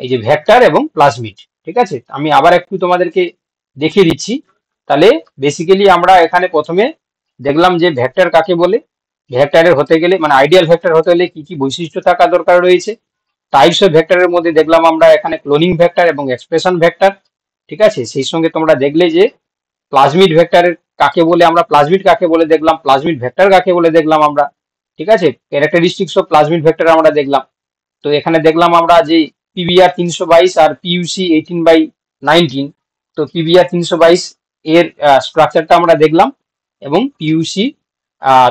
এই যে ভেক্টর এবং প্লাজমিড। ঠিক আছে, আমি আবার একটু তোমাদেরকে দেখিয়ে দিচ্ছি। তাহলে বেসিক্যালি আমরা এখানে প্রথমে দেখলাম যে ভেক্টর কাকে বলে, ভেক্টরের হতে গেলে মানে আইডিয়াল ভেক্টর হতে হলে কি কি বৈশিষ্ট্য থাকা দরকার রয়েছে। টাইপস অফ ভেক্টরের মধ্যে দেখলাম আমরা এখানে ক্লোনিং ভেক্টর এবং এক্সপ্রেশন ভেক্টর। ঠিক আছে, সেই সঙ্গে তোমরা দেখলে যে প্লাজমিড ভেক্টর কাকে বলে, আমরা প্লাজমিড কাকে বলে দেখলাম, প্লাজমিড ভেক্টর কাকে বলে দেখলাম আমরা। ঠিক আছে, ক্যারেক্টারিস্টিক্স অফ প্লাজমিড ভেক্টর আমরা দেখলাম। তো এখানে দেখলাম আমরা যে পিবিআর 322 আর পিইউসি 18/19। তো পিবিআর 322 এর স্ট্রাকচারটা আমরা দেখলাম এবং পিইউসি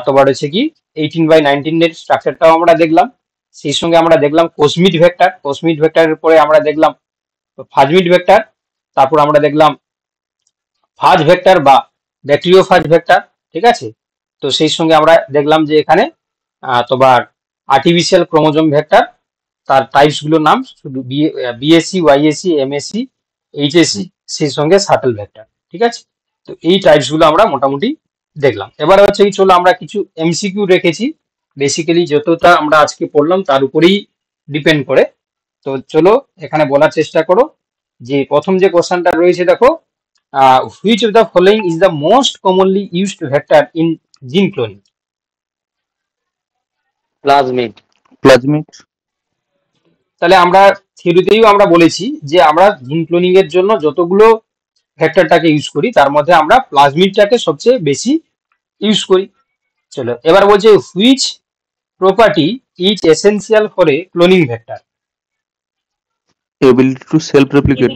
তোমার হচ্ছে কি 18/19 এর স্ট্রাকচারটাও আমরা দেখলাম। সেই সঙ্গে আমরা দেখলাম কোসমিড ভেক্টর, কোসমিড ভেক্টরের পরে আমরা দেখলাম ফাজমিড ভেক্টর, তারপর আমরা দেখলাম ফাজ ভেক্টর বা ব্যাকটেরিওফাজ ভেক্টর। ঠিক আছে, তো সেই সঙ্গে আমরা দেখলাম যে এখানে তোমার আর্টিফিশিয়াল ক্রোমোজোম ভেক্টর, তার টাইপস গুলোর নাম শুধু বিএসসি, ওয়াইএসসি, এমএসসি, এইচএসসি, সেই সঙ্গে শাটল ভেক্টর। ঠিক আছে, তো এই টাইপস গুলো আমরা মোটামুটি দেখলাম। এবার হচ্ছে কি, চলো আমরা কিছু এমসিকিউ রেখেছি, বেসিক্যালি যতটা আমরা আজকে পড়লাম তার উপরেই ডিপেন্ড করে। তো চলো এখানে বলার চেষ্টা করো যে প্রথম যে কোশ্চেনটা রয়েছে দেখো, which of the following is the most commonly used vector in জিন ক্লোনিং? প্লাজমিড। প্লাজমিড। তাহলে আমরা থিওরিতেও আমরা বলেছি যে আমরা জিন ক্লোনিং এর জন্য যতগুলো ভেক্টরটাকে ইউজ করি তার মধ্যে আমরা প্লাজমিডটাকে সবচেয়ে বেশি ইউজ করি। চলো এবার বলছে which property is essential for a cloning vector? Ability to self replicate.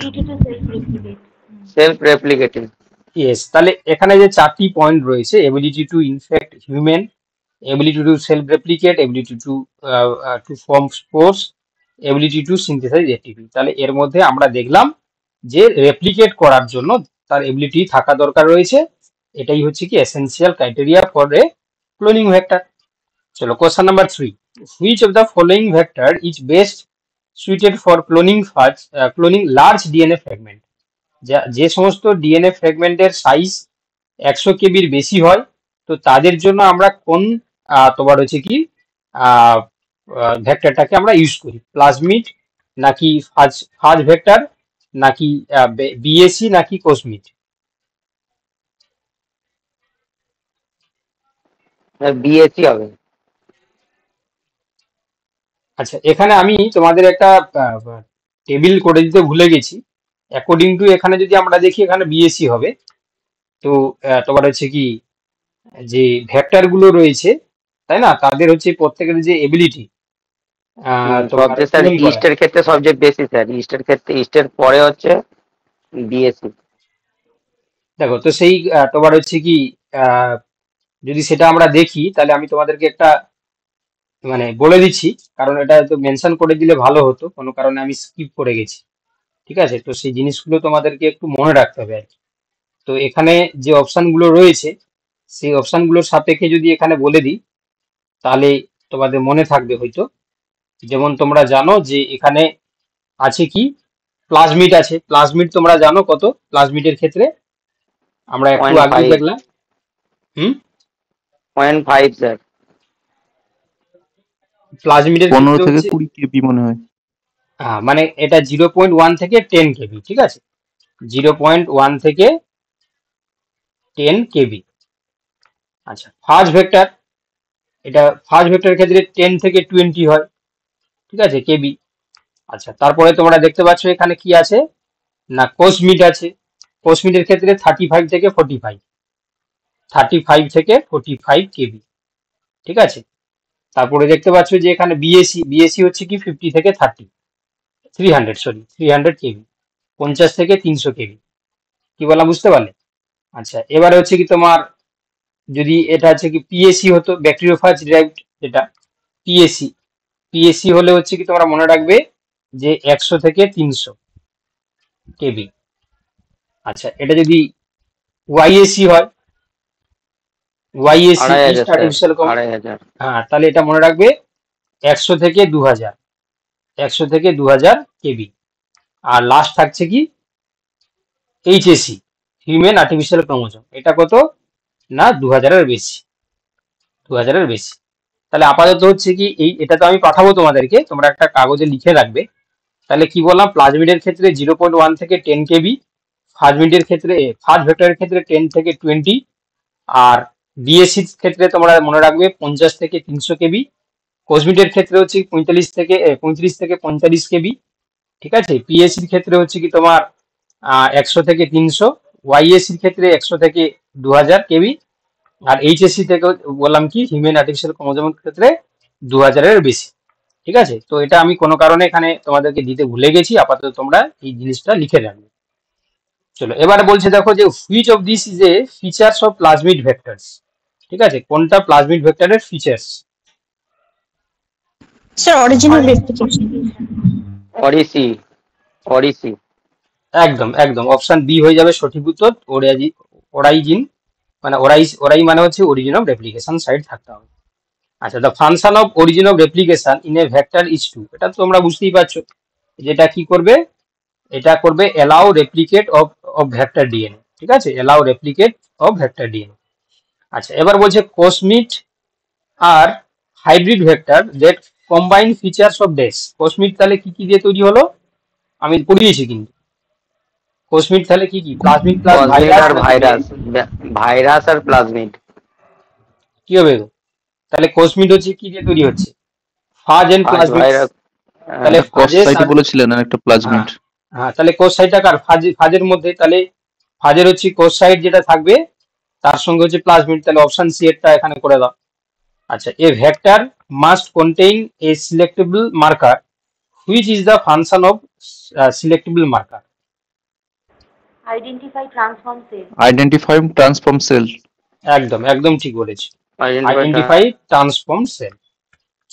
Self replicating. Yes, তাহলে এখানে যে চারটি পয়েন্ট রয়েছে, ability to infect human, ability to self replicate, ability to to form spores, ability to synthesize ATP. তাহলে এর মধ্যে আমরা দেখলাম যে রেপ্লিকেট করার জন্য তার এবিলিটি থাকা দরকার রয়েছে, এটাই হচ্ছে কি essential criteria for a cloning vector. চলো question number 3, which of the following vector is best suited for cloning large DNA fragment? যে সমস্ত ডিএনএ ফ্র্যাগমেন্টের সাইজ 100 কেবির বেশি হয়, তো তাদের জন্য আমরা কোন তোমার হচ্ছে কি ভেক্টরটাকে আমরা ইউজ করি, প্লাজমিড নাকি ফাজ ভেক্টর নাকি বিএসি নাকি কোসমিড? বিএসসি হবে। আচ্ছা, এখানে আমি তোমাদের একটা টেবিল করে দিতে ভুলে গেছি। অ্যাকর্ডিং টু এখানে যদি আমরা দেখি এখানে বিএসসি হবে। তো তোমার হচ্ছে কি যে ভেক্টর গুলো রয়েছে তাই না, তাদের হচ্ছে প্রত্যেকের যে এবিলিটি সবচেয়ে স্যার ইস্টের ক্ষেত্রে সবচেয়ে বেশি স্যার, ইস্টের ক্ষেত্রে ইস্টের পরে হচ্ছে বিএসসি। দেখো তো সেই তোমার হচ্ছে কি যদি সেটা আমরা দেখি তাহলে আমি তোমাদেরকে একটা মানে বলে দিচ্ছি, কারণ এটা তো মেনশন করে দিলে ভালো হতো, কোনো কারণে আমি স্কিপ করে গেছি। ঠিক আছে, তো সেই জিনিসগুলো তোমাদেরকে একটু মনে রাখতে হবে আর কি। তো এখানে যে অপশনগুলো রয়েছে সেই অপশনগুলোর সাপেক্ষে যদি এখানে বলে দিই তাহলে তোমাদের মনে থাকবে হয়তো। যেমন তোমরা জানো যে এখানে আছে কি প্লাজমিড আছে, প্লাজমিড তোমরা জানো কত, প্লাজমিডের ক্ষেত্রে আমরা একটু আগে দেখলাম 0.5 স্যার। প্লাজমিডের 15 থেকে 20 কেবি মনে হয়। হ্যাঁ, মানে এটা 0.1 থেকে 10 কেবি। ঠিক আছে, 0.1 থেকে 10 কেবি। আচ্ছা, ফাজ ভেক্টর, এটা ফাজ ভেক্টরের ক্ষেত্রে 10 থেকে 20 হয়। ঠিক আছে, কেবি। আচ্ছা, তারপরে তোমরা দেখতে পাচ্ছ এখানে কি আছে না কোসমিড আছে, কোসমিডের ক্ষেত্রে 35 থেকে 45, 35 থেকে 45 কেবি। ঠিক আছে, তারপরে দেখতে পাচ্ছ যে এখানে বিএসি, বিএসি হচ্ছে কি 50 থেকে 300 কেবি, 50 থেকে 300 কেবি। কি বললাম বুঝতে পারলে? আচ্ছা, এবারে হচ্ছে কি তোমার যদি এটা হচ্ছে কি পিএসসি হতো, ব্যাকটেরিওফাজ ডিরাইভড যেটা পিএসসি, পিএসসি হলে হচ্ছে কি তোমরা মনে রাখবে যে 100 থেকে 300 কেবি। আচ্ছা, এটা যদি ওয়াইএসি হয়, ওয়াইএসি আর্টিফিশিয়াল হ্যাঁ, তাহলে এটা মনে রাখবে 100 থেকে 2000, 100 থেকে 2000 কেবি। আর লাস্ট থাকছে কি এইচএসি, হিউম্যান আর্টিফিশিয়াল ক্রোমোজোম, এটা কত না 2000-এর বেশি, 2000-এর বেশি। তাহলে আপাতত হচ্ছে কি এটা তো আমি পাঠাবো তোমাদেরকে, তোমরা একটা কাগজে লিখে রাখবে তাহলে কি বললাম, প্লাজমিডের ক্ষেত্রে 0.1 থেকে 10 কেবি, ফাজমিডের ক্ষেত্রে ফাজ ভেক্টরের ক্ষেত্রে 10 থেকে 20, আর ডিএসসির ক্ষেত্রে তোমরা মনে রাখবে 50 থেকে 300 কেবি, কোসমিডের ক্ষেত্রে হচ্ছে 35 থেকে 45 কেবি, ঠিক আছে। পিএসসির ক্ষেত্রে হচ্ছে কি তোমার 100 থেকে 300, ওয়াইএসসির ক্ষেত্রে 100 থেকে 2000 কেবি, আর এইচএসসি থেকে বললাম কি হিউম্যান আর্টিফিশিয়াল ক্রোমোজোমের ক্ষেত্রে 2000-এর বেশি, ঠিক আছে। তো এটা আমি কোনো কারণে এখানে তোমাদেরকে দিতে ভুলে গেছি, আপাতত তোমরা এই জিনিসটা লিখে রাখবে। চলো এবারে বলছে দেখো যে which of this is a features of plasmid vectors, ঠিক আছে, কোনটা প্লাজমিড ভেক্টরের features? Sir, original replication. Odyssey Odyssey একদম একদম অপশন বি হয়ে যাবে সঠিক উত্তর। ওরাইজিন মানে ওরাই মানে হচ্ছে অরিজিন অফ রেপ্লিকেশন সাইড থাকতে হবে। আচ্ছা, the function of origin of replication in a vector is to, এটা তো তোমরা বুঝতেই পারছো যেটা কি করবে, এটা করবে allow replicate of vector DNA, ঠিক আছে, allow replicate of vector DNA. আচ্ছা, এবার বলছে কোসমিট আর hybrid vector that combine features of ডেস। কোসমিট তাহলে কি কি দিয়ে তৈরি হলো, আমি পড়িয়েছি কিন্তু। কোসমিট তাহলে কি কি, প্লাজমিড প্লাস কসমিড আর ভাইরাস, ভাইরাস আর প্লাজমিড। কি হবে গো? তাহলে কোসমিড হচ্ছে কি দিয়ে তৈরি হচ্ছে, ফাজ এন্ড প্লাজমিড। ভাইরাস তাহলে কস ফাজের সাইটে বলেছিলেন আর একটা প্লাজমিড। হ্যাঁ, তাহলে কোষ সাইটটা কার, ফাজের মধ্যে, তাহলে ফাজের হচ্ছে কোষ সাইট যেটা থাকবে তার সঙ্গে হচ্ছে প্লাজমিড, তাহলে অপশন সি এরটা এখানে করে দাও। আচ্ছা, a vector must contain a selectable marker, which is the function of selectable marker? Identify transform cell. Identify transform cell. একদম একদম ঠিক বলেছি, আইডেন্টিফাই আইডেন্টিফাই ট্রান্সফর্ম সেল।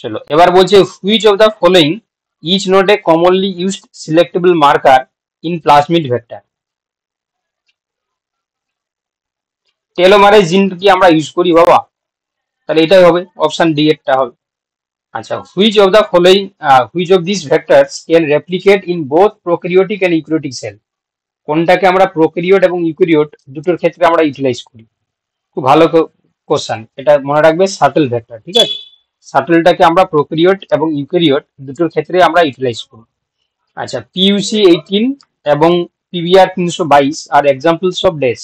চলো এবার বলছে which of the following is not A commonly used selectable marker in plasmid vector. টেলোমারেজ জিন কি আমরা ইউজ করি বাবা? তাহলে এটাই হবে, অপশন ডি এরটা হবে। আচ্ছা, which of the following which of this vectors can replicate in both prokaryotic and eukaryotic cell? কোনটাকে আমরা প্রোক্যারিওট এবং ইউক্যারিওট দুটোর ক্ষেত্রে আমরা ইউটিলাইজ করি? খুব ভালো কোশ্চেন, এটা মনে রাখবে, শাটল ভেক্টর, ঠিক আছে। শাটলটাকে আমরা প্রোক্যারিওট এবং ইউক্যারিওট দুটোর ক্ষেত্রে আমরা ইউটিলাইজ করি। আচ্ছা, পিইউসি 18 এবং পিবিআর 322 আর এক্সাম্পলস অফ ডেস।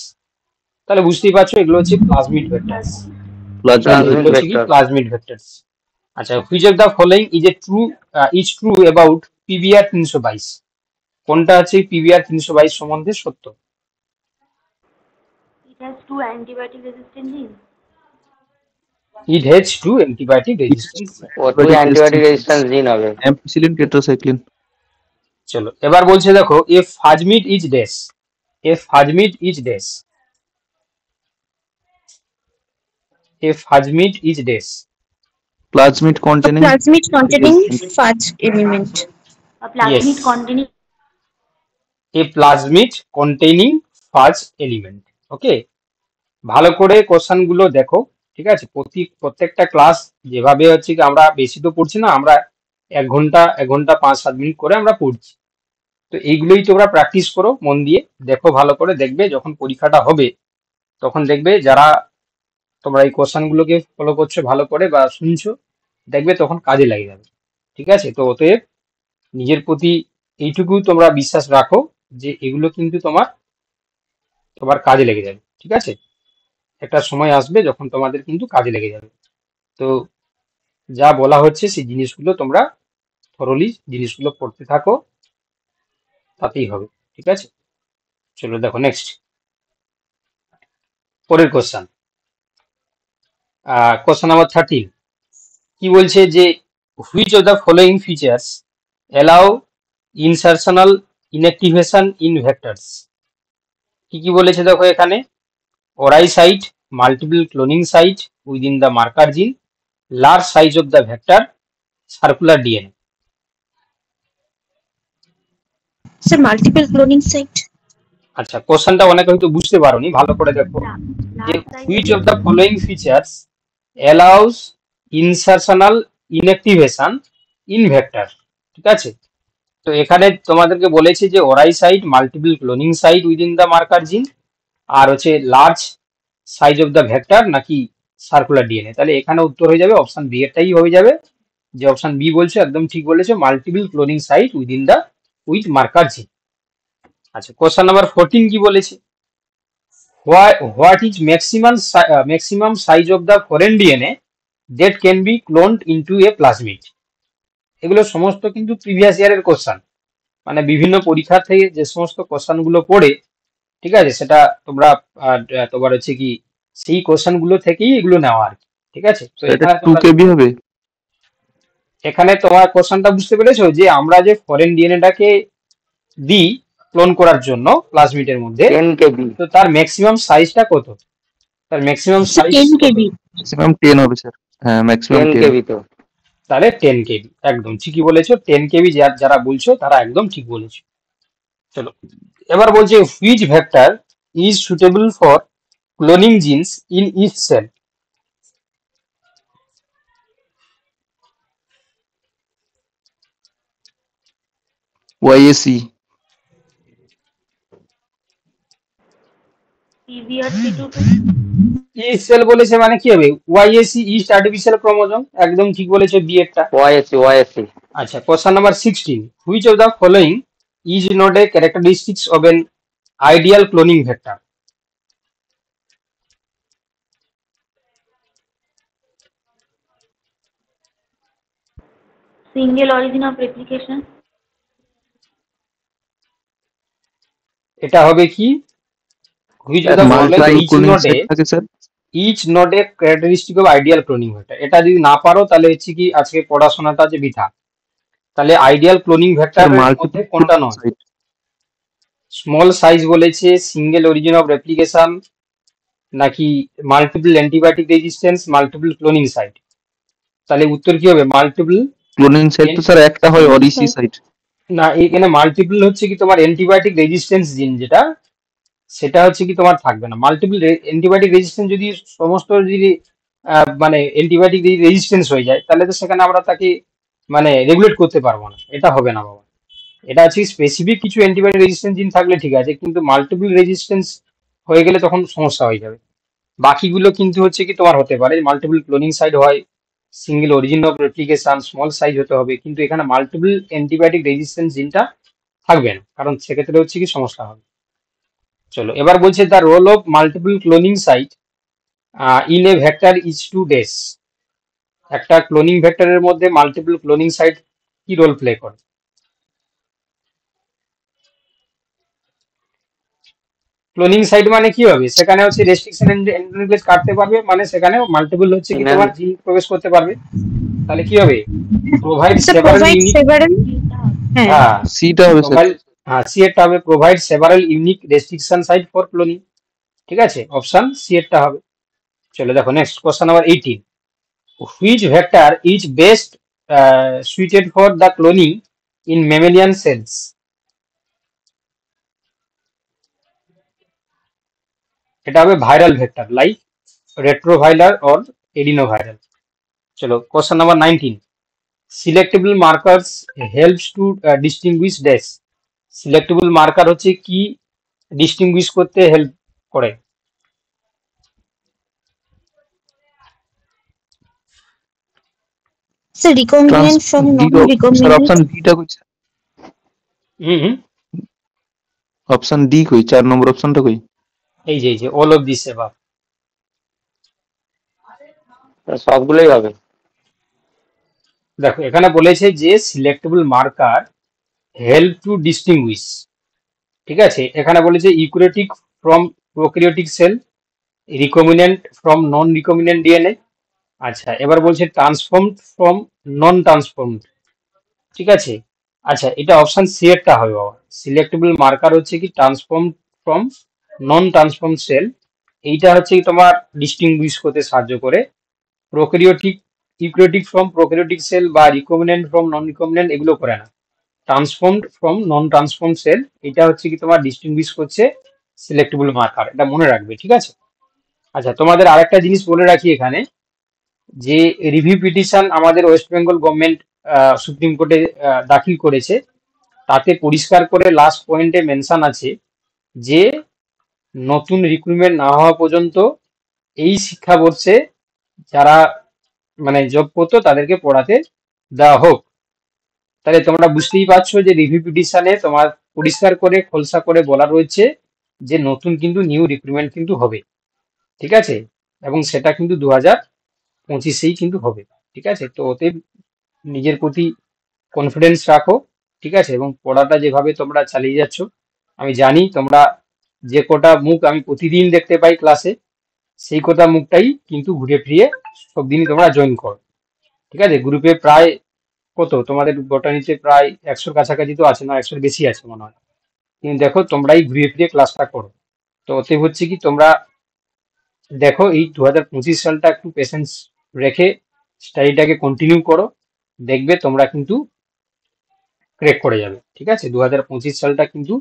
তাহলে বুঝতেই পারছো এগুলো হচ্ছে প্লাজমিড ভেক্টরস, এগুলো হচ্ছে কি প্লাজমিড ভেক্টরস। আচ্ছা, which of the following is true about PBR 322? কোনটা হচ্ছে পিবিআর 322 সম্বন্ধে সত্য? It has two antibiotic resistant genes. It has two antibiotic resistance. ওই অ্যান্টিবায়োটিক রেজিস্ট্যান্স জিন হবে। Ampicillin tetracycline. চলো এবার বলছে দেখো a phagemid is dash, a phagemid is dash, a phagemid is dash. Plasmid A containing plasmid containing fudge element. A plasmid Yes. containing a plasmid containing phage element. Okay, ভালো করে question গুলো দেখো, ঠিক আছে। প্রত্যেকটা ক্লাস যেভাবে হচ্ছে কি, আমরা বেশি তো পড়ছি না, আমরা 1 ঘন্টা 5-7 মিনিট করে আমরা পড়ছি। তো এইগুলোই তোমরা প্র্যাকটিস করো মন দিয়ে, দেখো ভালো করে, দেখবে যখন পরীক্ষাটা হবে তখন দেখবে যারা তোমরা এই কোশ্চেন গুলোকে ফলো করছো ভালো করে বা শুনছো, দেখবে তখন কাজে লাগে যাবে, ঠিক আছে। তো অতএব নিজের প্রতি এইটুকু তোমরা বিশ্বাস রাখো যে এগুলো কিন্তু তোমার কাজে লেগে যাবে, ঠিক আছে। একটা সময় আসবে যখন তোমাদের কিন্তু কাজে লেগে যাবে। তো যা বলা হচ্ছে সেই জিনিসগুলো তোমরা থরলি জিনিসগুলো পড়তে থাকো, তাতেই হবে, ঠিক আছে। চলো দেখো নেক্সট, পরের কোশ্চেন, কোশ্চেন নাম্বার 13 কি বলছে যে which of the following features allow insertional inactivation in vectors? কি কি বলেছে দেখো এখানে, ori site, multiple cloning site within the marker gene, large size of the vector, circular DNA. Sir, multiple cloning site. আচ্ছা, কোশ্চেনটা অনেকে হয়তো বুঝতে পারোনি, ভালো করে দেখো যে which of the following features allows insertional inactivation in vector, ঠিক আছে। তো এখানে তোমাদেরকে বলেছে যে ori site, multiple cloning site within the marker gene, আর হচ্ছে large size of the vector নাকি সার্কুলার ডিএনএ। তাহলে এখানে উত্তর হয়ে যাবে অপশন বি এরটাই হয়ে যাবে, যে অপশন বি বলছে একদম ঠিক বলেছে, multiple cloning site within the with marker gene. আচ্ছা, কোশ্চেন নাম্বার 14 কি বলেছে? What is maximum size of the foreign DNA that can be cloned into a plasmid? এগুলো সমস্ত কিন্তু প্রিভিয়াস ইয়ারের কোশ্চেন, মানে বিভিন্ন পরীক্ষা থেকে যে সমস্ত কোশ্চেন গুলো পড়ে, ঠিক আছে, সেটা তোমরা তোমার হচ্ছে কি সেই কোশ্চেন গুলো থেকেই এগুলো নেওয়া আর কি। ঠিক আছে, তো এটা এখানে টু তোমরা কেবি হবে? এখানে তোমার কোশ্চেনটা বুঝতে পেরেছো যে আমরা যে ফরেন ডিএনএটাকে দিই ক্লোন করার জন্য প্লাজমিডের মধ্যে, 10 KB। তো তার ম্যাক্সিমাম সাইজটা কত? তার ম্যাক্সিমাম স্যার সাইজ 10 কত? কেবি। ম্যাক্সিমাম 10 হবে স্যার। হ্যাঁ, ম্যাক্সিমাম 10। 10 KB তো। তাহলে 10 কেবি, একদম ঠিকই বলেছো। 10 কেবি যারা বলছো তারা একদম ঠিক বলেছো। চলো, এবার বলছে which vector is suitable for cloning genes in each cell? YAC। PVR322. Each cell বলেছে মানে কি হবে? ওয়াইএসি, ইস্ট আর্টিফিশিয়াল ক্রোমোজোম, একদম ঠিক বলেছো, বি এরটা। YAC। আচ্ছা, question number 16, which of the following is not a characteristics of an ideal cloning vector? Single origin of replication. এটা হবে কি? Which of the following multiple is cloning not a site থাকে sir. Characteristic of ideal cloning vector. এটা যদি না পারো তাহলে হচ্ছে কি আজকে পড়াশোনাটা যে বৃথা। তাহলে আইডিয়াল ক্লোনিং স্যার ভেক্টরের মধ্যে মাল্টিপল কোনটা ক্লোনিং নয়? সাইট। স্মল সাইজ বলেছে, সিঙ্গেল অরিজিন অফ রেপ্লিকেশন, নাকি multiple antibiotic resistance, multiple cloning site? তাহলে উত্তর কি হবে? মাল্টিপল। ক্লোনিং সাইট তো স্যার একটা হয়, Cloning অরিসি site. সাইট। না, এখানে মাল্টিপল হচ্ছে কি তোমার অ্যান্টিবায়োটিক রেজিস্ট্যান্স জিন যেটা, সেটা হচ্ছে কি তোমার থাকবে না। মাল্টিপল অ্যান্টিবায়োটিক রেজিস্ট্যান্স যদি সমস্ত যদি মানে অ্যান্টিবায়োটিক রেজিস্ট্যান্স হয়ে যায়, তাহলে তো সেখানে আমরা তাকে মানে রেগুলেট করতে পারবো না, এটা হবে না বাবা। এটা আছে স্পেসিফিক কিছু অ্যান্টিবায়োটিক রেজিস্ট্যান্স জিন থাকলে ঠিক আছে, কিন্তু মাল্টিপল রেজিস্ট্যান্স হয়ে গেলে তখন সমস্যা হয়ে যাবে। বাকিগুলো কিন্তু হচ্ছে কি তোমার হতে পারে মাল্টিপল ক্লোনিং সাইট হয়, single origin of replication, small size হতে হবে, কিন্তু এখানে মাল্টিপল অ্যান্টিবায়োটিক রেজিস্ট্যান্স জিনটা থাকবে না, কারণ সেক্ষেত্রে হচ্ছে কি সমস্যা হবে। চলো, এবার বলছে the role of multiple cloning site in a vector is to dash. একটা ক্লোনিং ভেক্টরের মধ্যে মাল্টিপল ক্লোনিং সাইট কি রোল প্লে করে? ক্লোনিং সাইট মানে কি হবে? সেখানে হচ্ছে রেস্ট্রিকশন এন্ড কাটতে পারবে, মানে সেখানে মাল্টিপল হচ্ছে কি তোমার জিন প্রবেশ করতে পারবে। তাহলে কি হবে? Provide sir several provide unique. Several. হ্যাঁ। হ্যাঁ, সিটা হবে স্যার। প্রোভাইড। হ্যাঁ, সি এরটা হবে provide several unique restriction site for cloning. ঠিক আছে, অপশন সি এরটা হবে। চলো দেখো next question number 18, which vector is best suited for the cloning in mammalian cells? এটা হবে viral vector like retroviral or adenoviral. চলো question number 19, selectable markers helps to distinguish dash. Selectable marker হচ্ছে কি distinguish করতে help করে? Sir recombinant from sir non-recombinant. Option ডিটা কই? হুম হুম, অপশন ডি কই? 4 নম্বর অপশনটা কই? এই যে অল অফ দিস এবার। সবগুলোই হবে। দেখো এখানে বলেছে যে selectable marker help to distinguished. ঠিক আছে, এখানে বলেছে eukaryotic from prokaryotic sell, recombinant from non recombinant DNA. আচ্ছা, এবার বলছে ট্রান্সফর্মড ফ্রম নন ট্রান্সফর্মড। ঠিক আছে, আচ্ছা এটা অপশন সি এরটা হবে বাবা। সিলেক্টেবল মার্কার হচ্ছে কি transform from non transform cell, এইটা হচ্ছে কি তোমার ডিস্টিংগুইশ করতে সাহায্য করে। Prokaryotic, eukaryotic from prokaryotic cell বা রিকম্বিনেন্ট ফ্রম নন রিকম্বিনেন্ট এগুলো করে না। Transformed from non transform cell, এটা হচ্ছে কি তোমার ডিস্টিংগুইশ করছে সিলেক্টেবল মার্কার, এটা মনে রাখবে। ঠিক আছে, আচ্ছা তোমাদের আরেকটা জিনিস বলে রাখি এখানে, যে রিভিউ পিটিশন আমাদের ওয়েস্ট বেঙ্গল গভর্নমেন্ট সুপ্রিম কোর্টে দাখিল করেছে, তাতে পরিষ্কার করে লাস্ট পয়েন্টে মেনশন আছে যে নতুন রিক্রুটমেন্ট না হওয়া পর্যন্ত এই শিক্ষাবর্ষে যারা মানে জব করতো তাদেরকে পড়াতে দেওয়া হোক। তাহলে তোমরা বুঝতেই পারছো যে রিভিউ পিটিশনে তোমার পরিষ্কার করে খোলসা করে বলা রয়েছে যে নতুন কিন্তু নিউ রিক্রুটমেন্ট কিন্তু হবে, ঠিক আছে, এবং সেটা কিন্তু 2025-এই কিন্তু হবে, ঠিক আছে। তো ওতে নিজের প্রতি কনফিডেন্স রাখো, ঠিক আছে, এবং পড়াটা যেভাবে তোমরা চালিয়ে যাচ্ছ, আমি জানি তোমরা যে কটা মুখ আমি প্রতিদিন দেখতে পাই ক্লাসে, সেই কটা মুখটাই কিন্তু ঘুরে ফিরিয়ে সব দিনই তোমরা জয়েন করো, ঠিক আছে। গ্রুপে প্রায় কত তোমাদের বটানিতে প্রায় 100-র কাছাকাছি তো আছে, না 100-র বেশি আছে মনে হয়, কিন্তু দেখো তোমরাই ঘুরিয়ে ফিরিয়ে ক্লাসটা করো। তো ওতে হচ্ছে কি তোমরা দেখো এই 2025 সালটা একটু পেশেন্স রেখে স্টাডিটাকে কন্টিনিউ করো, দেখবে তোমরা কিন্তু ক্র্যাক করে যাবে, ঠিক আছে। 2025 সালটা কিন্তু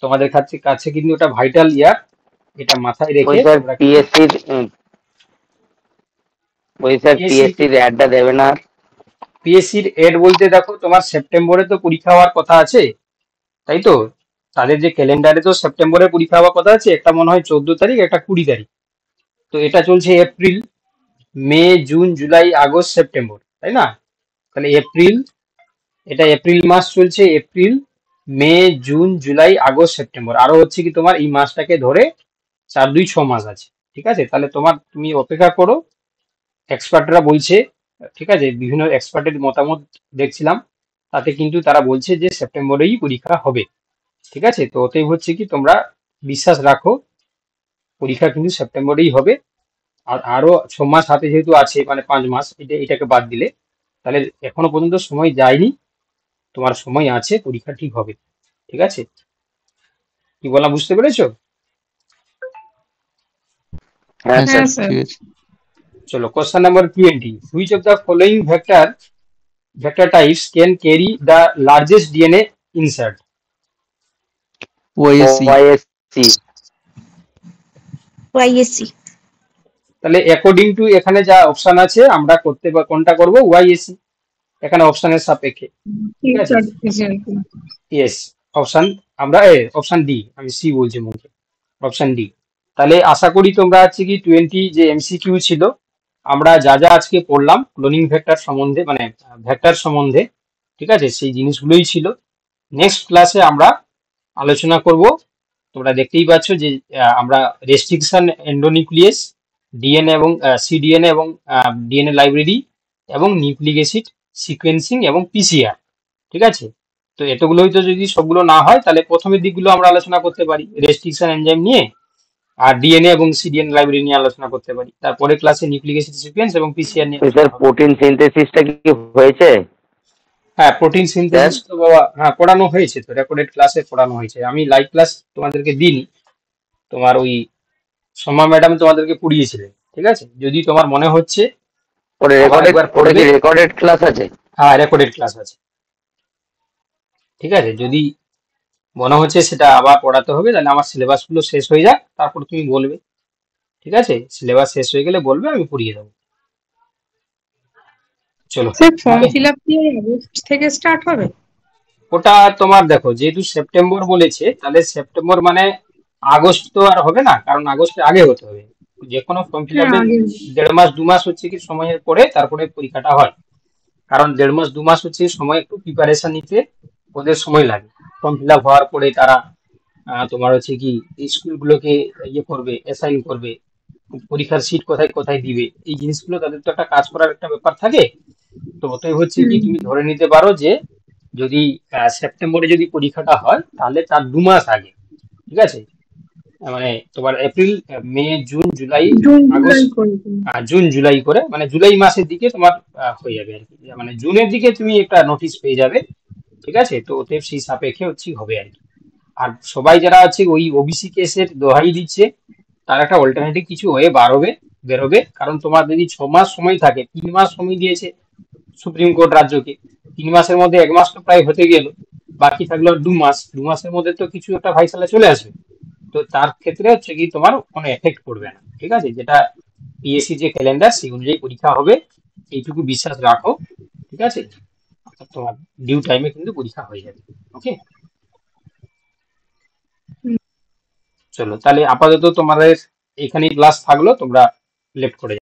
তোমাদের কাছে কাছে কিন্তু এটা ভাইটাল ইয়ার, এটা মাথায় ওই রেখে স্যার তোমরা পিএসসি পিএসসির অ্যাডটা দেবে না আর? পিএসসির এড বলতে দেখো তোমার সেপ্টেম্বরে তো পরীক্ষা হওয়ার কথা আছে, তাই তো। তাদের যে ক্যালেন্ডারে তো সেপ্টেম্বরে পরীক্ষা হওয়ার কথা আছে, একটা মনে হয় 14 তারিখ, একটা 20 তারিখ। তো এটা চলছে April, May, June, July, August, September, তাই না। তাহলে এটা এপ্রিল মাস চলছে, April, May, June, July, August, September, আরো হচ্ছে কি তোমার এই মাসটাকে ধরে 4, 2, 6 মাস আছে, ঠিক আছে। তাহলে তুমি অপেক্ষা করো, এক্সপার্টরা বলছে, ঠিক আছে, বিভিন্ন এক্সপার্টের মতামত দেখছিলাম, তাতে কিন্তু তারা বলছে যে সেপ্টেম্বরেই পরীক্ষা হবে, ঠিক আছে। তো ওতেই হচ্ছে কি তোমরা বিশ্বাস রাখো, পরীক্ষা কিন্তু সেপ্টেম্বরেই হবে। আর আরো 6 মাস হাতে যেহেতু আছে, মানে 5 মাস, এটাকে বাদ দিলে, তাহলে এখনো পর্যন্ত সময় যায়নি, তোমার সময় আছে, পরীক্ষা ঠিক হবে, ঠিক আছে। কি বলা বুঝতে পেরেছো? হ্যাঁ হ্যাঁ স্যার। স্যার ঠিক আছে। চলো question number 20, which of the following vector types can carry the largest DNA insert? YSC. YSC. YSC. তাহলে অ্যাকর্ডিং টু এখানে যা অপশন আছে আমরা করতে বা কোনটা করব, ওয়াইএসসি এখানে অপশনের সাপেক্ষে, ঠিক আছে। ইয়েস, অপশন আমরা অপশন ডি, আমি সি বলছি মুখে, অপশন ডি। তাহলে আশা করি তোমরা হচ্ছে কি 20 যে এমসিকিউ ছিল, আমরা যা যা আজকে পড়লাম ক্লোনিং ভেক্টর সম্বন্ধে, মানে ভেক্টর সম্বন্ধে, ঠিক আছে, সেই জিনিসগুলোই ছিল। নেক্সট ক্লাসে আমরা আলোচনা করব, তোমরা দেখতেই পাচ্ছ যে আমরা রেস্ট্রিকশন এন্ডোনিউক্লিয়াস, ডিএনএ এবং সিডিএনএ এবং ডিএনএ লাইব্রেরি এবং নিউক্লিক অ্যাসিড সিকোয়েন্সিং এবং পিসিআর, ঠিক আছে। তো এতগুলোই তো যদি সবগুলো না হয়, তাহলে প্রথমের দিকগুলো আমরা আলোচনা করতে পারি রেস্ট্রিকশন এনজাইম নিয়ে, আর ডিএনএ এবং সিডিএন লাইব্রেরি নিয়ে আলোচনা করতে পারি, তারপরে ক্লাসে নিউক্লিক অ্যাসিড সিকোয়েন্স এবং পিসিআর নিয়ে স্যার আলোচনা হবে। প্রোটিন সিনথেসিসটা কি হয়েছে? হ্যাঁ, প্রোটিন সিনথেসিস তো বাবা, হ্যাঁ পড়ানো হয়েছে, তো রেকর্ডেড ক্লাসে পড়ানো হয়েছে, আমি লাইভ ক্লাস তোমাদেরকে দিইনি, তোমার ওই সোমা ম্যাডাম তোমাদেরকে পড়িয়েছিলেন, ঠিক আছে। যদি তোমার মনে হচ্ছে ওরে আবার রেকর্ডেড, একবার ওরে পড়বে, কি রেকর্ডেড ক্লাস আছে? হ্যাঁ রেকর্ডেড ক্লাস আছে, ঠিক আছে। যদি মনে হচ্ছে সেটা আবার পড়াতে হবে, তাহলে আমার সিলেবাস গুলো শেষ হয়ে যাক, তারপর তুমি বলবে, ঠিক আছে। সিলেবাস শেষ হয়ে গেলে বলবে, আমি পড়িয়ে দেবো। চলো স্যার ফর্ম তাহলে ফিল আপ কি আগস্ট থেকে স্টার্ট হবে? ওটা তোমার দেখো, যেহেতু সেপ্টেম্বর বলেছে, তাহলে সেপ্টেম্বর মানে আগস্ট তো আর হবে না, কারণ আগস্টের আগে হতে হবে। যে কোনো ফর্ম ফিল হ্যাঁ আপের আগে। 1.5 মাস 2 মাস হচ্ছে কি সময়ের পরে তারপরে পরীক্ষাটা হয়, কারণ 1.5 মাস 2 মাস হচ্ছে সময় একটু প্রিপারেশন নিতে ওদের সময় লাগে। ফর্ম ফিল আপ হওয়ার পরে তারা তোমার হচ্ছে কি স্কুলগুলোকে ইয়ে করবে, অ্যাসাইন করবে, পরীক্ষার সিট কোথায় কোথায় দিবে, এই জিনিসগুলো তাদের তো একটা কাজ করার একটা ব্যাপার থাকে। তো ওটাই হচ্ছে কি তুমি ধরে নিতে পারো যে যদি সেপ্টেম্বরে যদি পরীক্ষাটা হয়, তাহলে তার 2 মাস আগে, ঠিক আছে, মানে তোমার April, May, June, July, June July August, করে। জুন জুলাই করে, মানে জুলাই মাসের দিকে তোমার হয়ে যাবে আর কি, মানে জুনের দিকে তুমি একটা নোটিশ পেয়ে যাবে, ঠিক আছে। তো ওতে সেই সাপেক্ষে হচ্ছে হবে আর কি। আর সবাই যারা আছে ওই ওবিসি কেসের দোহাই দিচ্ছে, তার একটা অল্টারনেটিভ কিছু হয়ে বেরোবে, কারণ তোমার যদি 6 মাস সময় থাকে, 3 মাস সময় দিয়েছে সুপ্রিম কোর্ট রাজ্যকে, 3 মাসের মধ্যে 1 মাস তো প্রায় হতে গেল, বাকি থাকলো 2 মাস, 2 মাসের মধ্যে তো কিছু একটা ফাইসালা চলে আসবে। তো তার ক্ষেত্রে হচ্ছে কি তোমার কোনো এফেক্ট পড়বে না, ঠিক আছে। যেটা পিএসসি যে ক্যালেন্ডার সেই অনুযায়ী পরীক্ষা হবে, এইটুকু বিশ্বাস রাখো, ঠিক আছে। তোমার ডিউ টাইমে কিন্তু পরীক্ষা হয়ে যাবে, ওকে। চলো তাহলে আপাতত তোমাদের এখানেই ক্লাস থাকলো, তোমরা লেফট করে যাও।